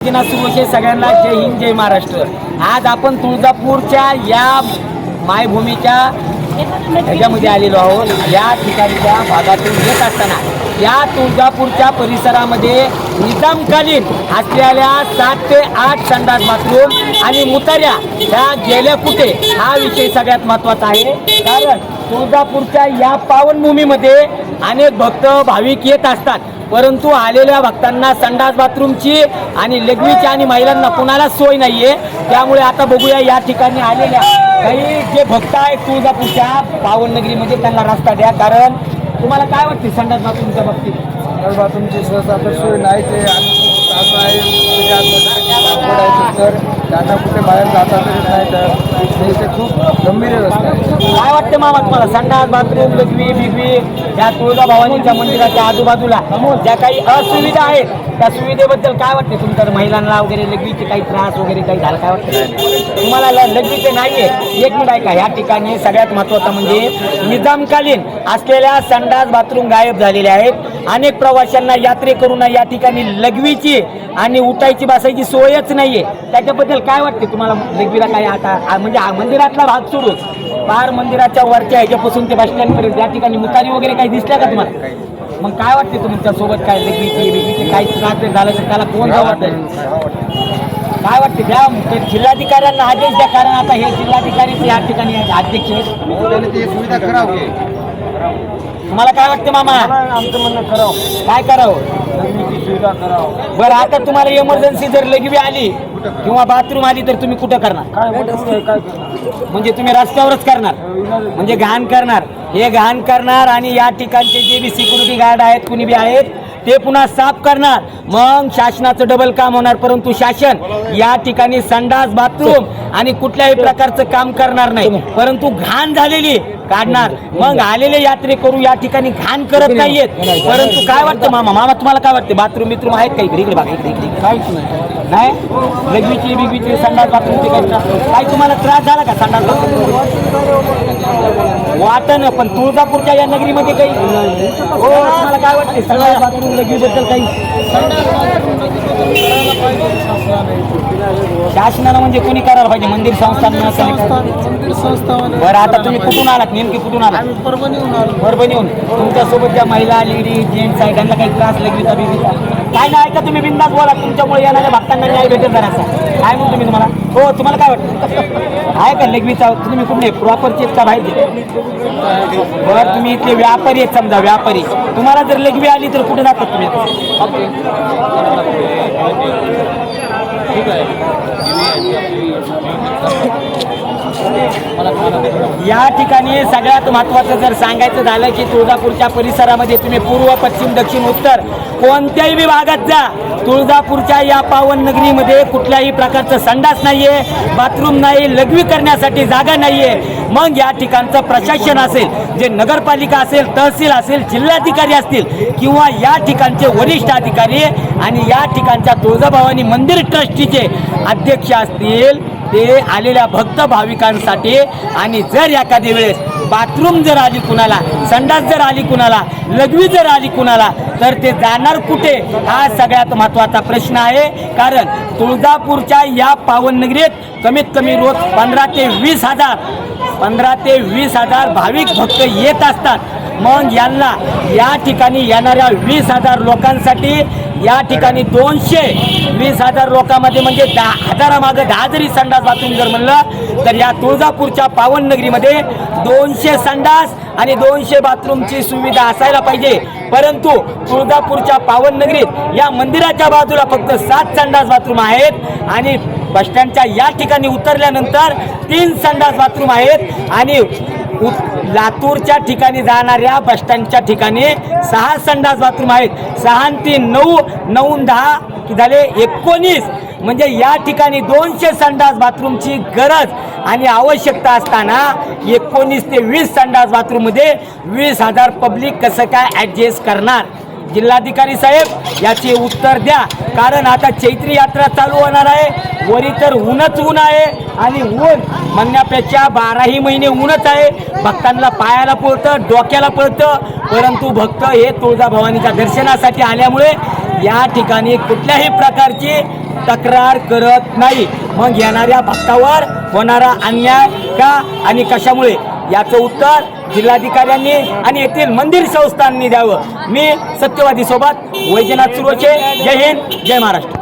सुरुवात सगळ्यांना जय हिंद जय महाराष्ट्र। आज आपण तुळजापूरच्या या मायभूमीच्या ह्याच्यामध्ये आलेलो आहोत। या ठिकाणच्या भागातून येत असताना या तुळजापूरच्या परिसरामध्ये निजामकालीन असलेल्या 7 ते 8 संडास बाथरूम आणि मुतार्या ह्या गेल्या कुठे हा विषय सगळ्यात महत्त्वाचा आहे। कारण तुळजापूरच्या या पावनभूमीमध्ये अनेक भक्त भाविक येत असतात, परंतु आलेल्या भक्तांना संडास बाथरूमची आणि लघवीची आणि महिलांना कुणाला सोय नाहीये। त्यामुळे आता बघूया या ठिकाणी आलेल्या काही जे भक्त आहेत तुळजापूरच्या पावननगरीमध्ये त्यांना रस्ता द्या। कारण तुम्हाला काय वाटते संडास बाथरूमच्या बाबतीत? संडास बाथरूमची सहसा तर सोय नाही ते तर त्यांना कुठे बाहेर जाता तरी नाही, तर ते खूप गंभीर रस्ता आहे। काय वाटते मामा तुम्हाला संडास बाथरूम लघवी बिगवी या तुळजाभवानीच्या मंदिराच्या आजूबाजूला ज्या काही असुविधा आहेत त्या सुविधेबद्दल काय वाटते तुमच्या? महिलांना वगैरे लघवीचे काही त्रास वगैरे काही झाला काय वाटतं तुम्हाला? लघवीचे नाहीये, एक मिनिट ऐका। या ठिकाणी सगळ्यात महत्त्वाचं म्हणजे निजामकालीन असलेल्या संडास बाथरूम गायब झालेले आहेत। अनेक प्रवाशांना यात्रेकरूंना या ठिकाणी लघवीची आणि उठायची बसायची सोयच नाहीये। त्याच्याबद्दल काय वाटते तुम्हाला? लघवीला काय आता म्हणजे मंदिरातला भाग सोडून पार मंदिराच्या वरच्या ह्याच्यापासून ते बस स्टँडपर्यंत या ठिकाणी मुतारी वगैरे काही दिसल्या का तुम्हाला? मग काय वाटते तुमच्या सोबत काय लघवीची काही त्रास झालं तर त्याला कोण जबाबदार? काय वाटते द्या जिल्हाधिकाऱ्यांना आदेश द्या। कारण आता हे जिल्हाधिकारी या ठिकाणी अध्यक्ष आहेत, ते सुविधा करावं। तुम्हाला काय वाटते मामा? आमचं म्हणणं करावं, काय करावं? सुविधा करावं। बरं आता तुम्हाला इमर्जन्सी जर लघवी आली किंवा बाथरूम आली तर तुम्ही कुठं करणार? काय म्हणजे तुम्ही रस्त्यावरच करणार, म्हणजे घाण करणार, हे घाण करणार आणि या ठिकाणचे जे बी सिक्युरिटी गार्ड आहेत कुणी बी आहेत ते पुन्हा साफ करणार। मग शासनाचं डबल काम होणार। परंतु शासन या ठिकाणी संडास बाथरूम आणि कुठल्याही प्रकारचं काम करणार नाही, परंतु घाण झालेली काढणार। मग आलेले यात्रेकरू या ठिकाणी घाण करत नाहीयेत। परंतु काय वाटतं मामा तुम्हाला काय वाटते? बाथरूम बिथरूम आहेत काही इकडे बघा, इकडे काहीच नाही लघवीची बिगवीची संडास बाथरूमची काही तुम्हाला त्रास झाला का? संडास बाथरूम वाटणं पण तुळजापूरच्या या नगरीमध्ये काही हो तुम्हाला काय वाटते संडास बाथरूम लघवीबद्दल काही? शासनानं म्हणजे कोणी करायला पाहिजे? मंदिर संस्था। बरं आता तुम्ही कुठून आलात? नेमकी कुठून आलात? परभणीहून। तुमच्यासोबत ज्या महिला लेडीज जेंट्स आहेत त्यांना काही त्रास लघवीचा बिगवीचा काय नाही? ऐका तुम्ही बिंदास बोला, तुमच्यामुळे येणाऱ्या भक्तांना न्याय भेटेल जरासा। काय म्हणतो मी तुम्हाला? हो तुम्हाला काय वाटतं आहे का लघवीचा? तुम्ही कुठले प्रॉपर चेक का बाहेर? बरं तुम्ही इथले व्यापारी आहेत समजा, व्यापारी तुम्हाला जर लघवी आली तर कुठे जातात तुम्ही? ठीक आहे। या ठिकाणी सगळ्यात महत्त्वाचं जर सांगायचं झालं की तुळजापूरच्या परिसरामध्ये तुम्ही पूर्व पश्चिम दक्षिण उत्तर कोणत्याही विभागात जा, तुळजापूरच्या या पावन नगरीमध्ये कुठल्याही प्रकारचं संडास नाहीये, बाथरूम नाही, लघवी करण्यासाठी जागा नाहीये। मग या ठिकाणचं प्रशासन असेल, जे नगरपालिका असेल, तहसील असेल, जिल्हाधिकारी असतील किंवा या ठिकाणचे वरिष्ठ अधिकारी आणि या ठिकाणच्या तुळजाभवानी मंदिर ट्रस्टीचे अध्यक्ष असतील ते आलेल्या भक्त भाविकांसाठी आणि जर एखाद्या वेळेस बाथरूम जर आली कुणाला, संडास जर आली कुणाला, लघवी जर आली कुणाला तर ते जाणार कुठे हा सगळ्यात महत्त्वाचा प्रश्न आहे। कारण तुळजापूरच्या या पावन नगरीत कमीत कमी रोज 15 ते 20 हजार भाविक भक्त येत असतात। मग यांना या ठिकाणी येणाऱ्या 20,000 लोकांसाठी या ठिकाणी 220,000 लोकांमध्ये म्हणजे 10,000 मागं 10 जरी संडास बाथरूम जर म्हणलं तर या तुळजापूरच्या पावन नगरीमध्ये 200 संडास आणि 200 बाथरूमची सुविधा असायला पाहिजे। परंतु तुळजापूरच्या पावन नगरीत या मंदिराच्या बाजूला फक्त 7 संडास बाथरूम आहेत आणि बसस्टँडच्या या ठिकाणी उतरल्यानंतर 3 संडास बाथरूम आहेत आणि लातूरच्या ठिकाणी जाणाऱ्या बसस्टँडच्या ठिकाणी 6 संडास बाथरूम आहेत। 6 आणि 3 9, 9 आणि 10 की झाले 19। म्हणजे या ठिकाणी 200 संडास बाथरूमची गरज आणि आवश्यकता असताना 19 ते 20 संडास बाथरूममध्ये 20,000 पब्लिक कसं काय ॲडजस्ट करणार? जिल्हाधिकारी साहेब याचे उत्तर द्या। कारण आता चैत्री यात्रा चालू होणार आहे, वरी तर ऊनच ऊन आहे आणि ऊन म्हणण्यापेक्षा 12ही महिने ऊनच आहे। भक्तांना पायाला पळतं, डोक्याला पळतं, परंतु भक्त हे तुळजाभवानीच्या दर्शनासाठी आल्यामुळे या ठिकाणी कुठल्याही प्रकारची तक्रार करत नाही. मग येणाऱ्या भक्तावर होणारा अन्याय का आणि कशामुळे याचं उत्तर जिल्हाधिकाऱ्यांनी आणि येथील मंदिर संस्थांनी द्यावं. मी सत्यवादी सोबत वैजनाथ सुरोचे. जय हिंद, जय महाराष्ट्र.